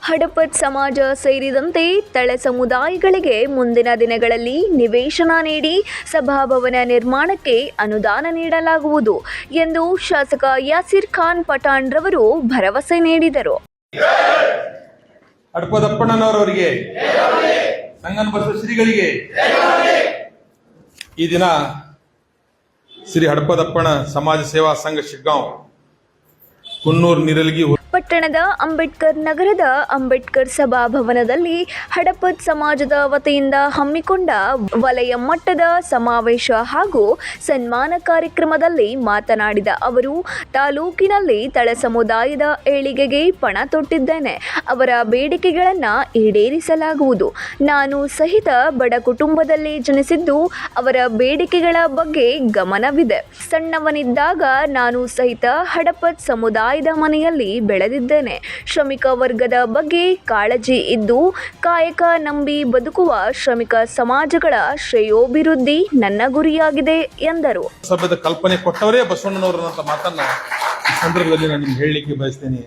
ಹಡಪದ್ ಸಮಾಜ ಸೇರಿದಂತೆ ತಳ ಸಮುದಾಯಗಳಿಗೆ ಮುಂದಿನ ದಿನಗಳಲ್ಲಿ ನಿವೇಶನ ನೀಡಿ ಸಭಾಭವನ ನಿರ್ಮಾಣಕ್ಕೆ ಅನುದಾನ ನೀಡಲಾಗುವುದು ಎಂದು ಶಾಸಕ ಯಾಸಿರ್ ಖಾನ್ ಪಠಾಣ್ ರವರು ಭರವಸೆ ನೀಡಿದರು. ಹಡಪದಪ್ಪಣ್ಣನವರವರಿಗೆ, ಸಂಗನ ಬಸವ ಶ್ರೀಗಳಿಗೆ ಈ ದಿನ ಶ್ರೀ ಹಡಪದಪ್ಪಣ ಸಮಾಜ ಸೇವಾ ಸಂಘ ಶಿಗ್ಗಾಂವ್ ಕುನ್ನೂರು ನಿರಲ್ಗಿ ಪಟ್ಟಣದ ಅಂಬೇಡ್ಕರ್ ನಗರದ ಅಂಬೇಡ್ಕರ್ ಸಭಾಭವನದಲ್ಲಿ ಹಡಪದ್ ಸಮಾಜದ ವತಿಯಿಂದ ಹಮ್ಮಿಕೊಂಡ ವಲಯ ಮಟ್ಟದ ಸಮಾವೇಶ ಹಾಗೂ ಸನ್ಮಾನ ಕಾರ್ಯಕ್ರಮದಲ್ಲಿ ಮಾತನಾಡಿದ ಅವರು, ತಾಲೂಕಿನಲ್ಲಿ ತಳ ಸಮುದಾಯದ ಏಳಿಗೆಗೆ ಪಣ ತೊಟ್ಟಿದ್ದೇನೆ. ಅವರ ಬೇಡಿಕೆಗಳನ್ನು ಈಡೇರಿಸಲಾಗುವುದು. ನಾನು ಸಹಿತ ಬಡ ಕುಟುಂಬದಲ್ಲಿ ಜನಿಸಿದ್ದು ಅವರ ಬೇಡಿಕೆಗಳ ಬಗ್ಗೆ ಗಮನವಿದೆ. ಸಣ್ಣವನಿದ್ದಾಗ ನಾನು ಸಹಿತ ಹಡಪದ್ ಸಮುದಾಯದ ಮನೆಯಲ್ಲಿ ಬೆಳೆದಿದ್ದೇನೆ. ಶ್ರಮಿಕ ವರ್ಗದ ಬಗ್ಗೆ ಕಾಳಜಿ ಇದ್ದು ಕಾಯಕ ನಂಬಿ ಬದುಕುವ ಶ್ರಮಿಕ ಸಮಾಜಗಳ ಶ್ರೇಯೋಭಿವೃದ್ಧಿ ನನ್ನ ಗುರಿಯಾಗಿದೆ ಎಂದರು. ಸಭ್ಯದ ಕಲ್ಪನೆ ಕೊಟ್ಟವರೇ ಬಸವಣ್ಣನವರು ಅಂತ ಮಾತನ್ನ ಈ ಸಂದರ್ಭದಲ್ಲಿ ನಾನು ನಿಮ್ಗೆ ಹೇಳಲಿಕ್ಕೆ ಬಯಸ್ತೇನೆ.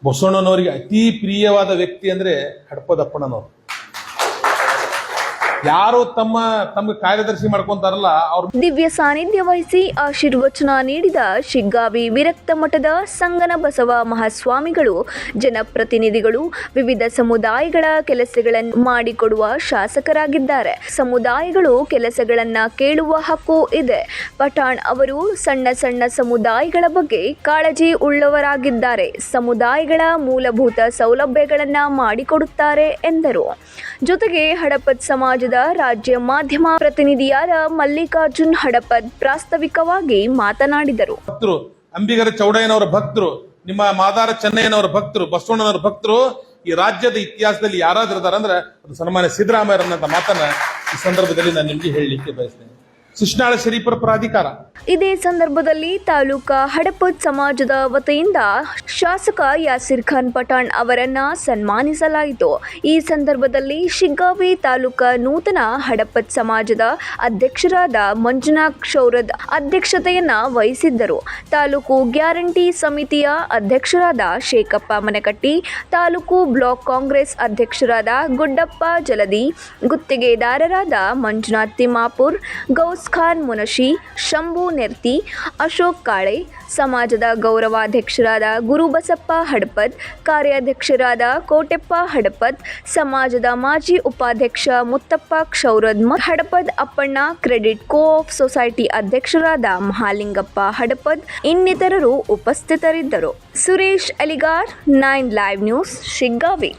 ಬಸವಣ್ಣನವರಿಗೆ ಅತಿ ಪ್ರಿಯವಾದ ವ್ಯಕ್ತಿ ಅಂದ್ರೆ ಹಡಪದಪ್ಪಣ್ಣನವರು. ಯಾರು ತಮ್ಮ ಕಾರ್ಯದರ್ಶಿ ಮಾಡ್ಕೊಂತಾರಲ್ಲ ಅವ್ರ ದಿವ್ಯ ಸಾನ್ನಿಧ್ಯ ವಹಿಸಿ ಆಶೀರ್ವಚನ ನೀಡಿದ ಶಿಗ್ಗಾವಿ ವಿರಕ್ತ ಮಠದ ಸಂಗನ ಬಸವ ಮಹಾಸ್ವಾಮಿಗಳು, ಜನಪ್ರತಿನಿಧಿಗಳು ವಿವಿಧ ಸಮುದಾಯಗಳ ಕೆಲಸಗಳನ್ನು ಮಾಡಿಕೊಡುವ ಶಾಸಕರಾಗಿದ್ದಾರೆ. ಸಮುದಾಯಗಳು ಕೆಲಸಗಳನ್ನ ಕೇಳುವ ಹಕ್ಕು ಇದೆ. ಪಠಾಣ್ ಅವರು ಸಣ್ಣ ಸಣ್ಣ ಸಮುದಾಯಗಳ ಬಗ್ಗೆ ಕಾಳಜಿ ಉಳ್ಳವರಾಗಿದ್ದಾರೆ. ಸಮುದಾಯಗಳ ಮೂಲಭೂತ ಸೌಲಭ್ಯಗಳನ್ನ ಮಾಡಿಕೊಡುತ್ತಾರೆ ಎಂದರು. ಜೊತೆಗೆ ಹಡಪದ್ ಸಮಾಜದ ರಾಜ್ಯ ಮಾಧ್ಯಮ ಪ್ರತಿನಿಧಿಯಾದ ಮಲ್ಲಿಕಾರ್ಜುನ್ ಹಡಪದ್ ಪ್ರಾಸ್ತಾವಿಕವಾಗಿ ಮಾತನಾಡಿದರು. ಭಕ್ತರು, ಅಂಬಿಗರ ಚೌಡಯ್ಯನವರ ಭಕ್ತರು, ನಿಮ್ಮ ಮಾದಾರ ಚೆನ್ನಯ್ಯನವರ ಭಕ್ತರು, ಬಸವಣ್ಣನವರ ಭಕ್ತರು ಈ ರಾಜ್ಯದ ಇತಿಹಾಸದಲ್ಲಿ ಯಾರಾದ್ರೂ ಇದಾರೆ ಅಂದ್ರೆ ಅದು ಸನ್ಮಾನ್ಯ ಸಿದ್ದರಾಮಯ್ಯರನ್ನಂತ ಮಾತನ್ನ ಈ ಸಂದರ್ಭದಲ್ಲಿ ನಾನು ನಿಮಗೆ ಹೇಳಲಿಕ್ಕೆ ಬಯಸ್ತೇನೆ. ಶಿಶ್ನಾಳ ಶರೀಫರ ಪ್ರಾಧಿಕಾರ. ಇದೇ ಸಂದರ್ಭದಲ್ಲಿ ತಾಲೂಕಾ ಹಡಪದ್ ಸಮಾಜದ ವತಿಯಿಂದ ಶಾಸಕ ಯಾಸಿರ್ ಖಾನ್ ಪಠಾಣ್ ಅವರನ್ನ ಸನ್ಮಾನಿಸಲಾಯಿತು. ಈ ಸಂದರ್ಭದಲ್ಲಿ ಶಿಗ್ಗಾವಿ ತಾಲೂಕಾ ನೂತನ ಹಡಪದ್ ಸಮಾಜದ ಅಧ್ಯಕ್ಷರಾದ ಮಂಜುನಾಥ್ ಕ್ಷೌರದ್ ಅಧ್ಯಕ್ಷತೆಯನ್ನ ವಹಿಸಿದ್ದರು. ತಾಲೂಕು ಗ್ಯಾರಂಟಿ ಸಮಿತಿಯ ಅಧ್ಯಕ್ಷರಾದ ಶೇಖಪ್ಪ ಮನಕಟ್ಟಿ, ತಾಲೂಕು ಬ್ಲಾಕ್ ಕಾಂಗ್ರೆಸ್ ಅಧ್ಯಕ್ಷರಾದ ಗುಡ್ಡಪ್ಪ ಜಲದಿ, ಗುತ್ತಿಗೆದಾರರಾದ ಮಂಜುನಾಥ್ ತಿಮ್ಮಾಪುರ್, ಗೌಸ್ ಖಾನ್ ಮುನಶಿ, ಶಂಭು ನೆರ್ತಿ, ಅಶೋಕ್ ಕಾಳೆ, ಸಮಾಜದ ಗೌರವಾಧ್ಯಕ್ಷರಾದ ಗುರುಬಸಪ್ಪ ಹಡಪದ್, ಕಾರ್ಯಾಧ್ಯಕ್ಷರಾದ ಕೋಟೆಪ್ಪ ಹಡಪದ್, ಸಮಾಜದ ಮಾಜಿ ಉಪಾಧ್ಯಕ್ಷ Muttappa Kshourad, Hadapad Appanna credit co-op society ಅಧ್ಯಕ್ಷರಾದ ಮಹಾಲಿಂಗಪ್ಪ ಹಡಪದ್ ಇನ್ನಿತರರು ಉಪಸ್ಥಿತರಿದ್ದರು. Suresh Aligar, 9 live news, Shiggavi.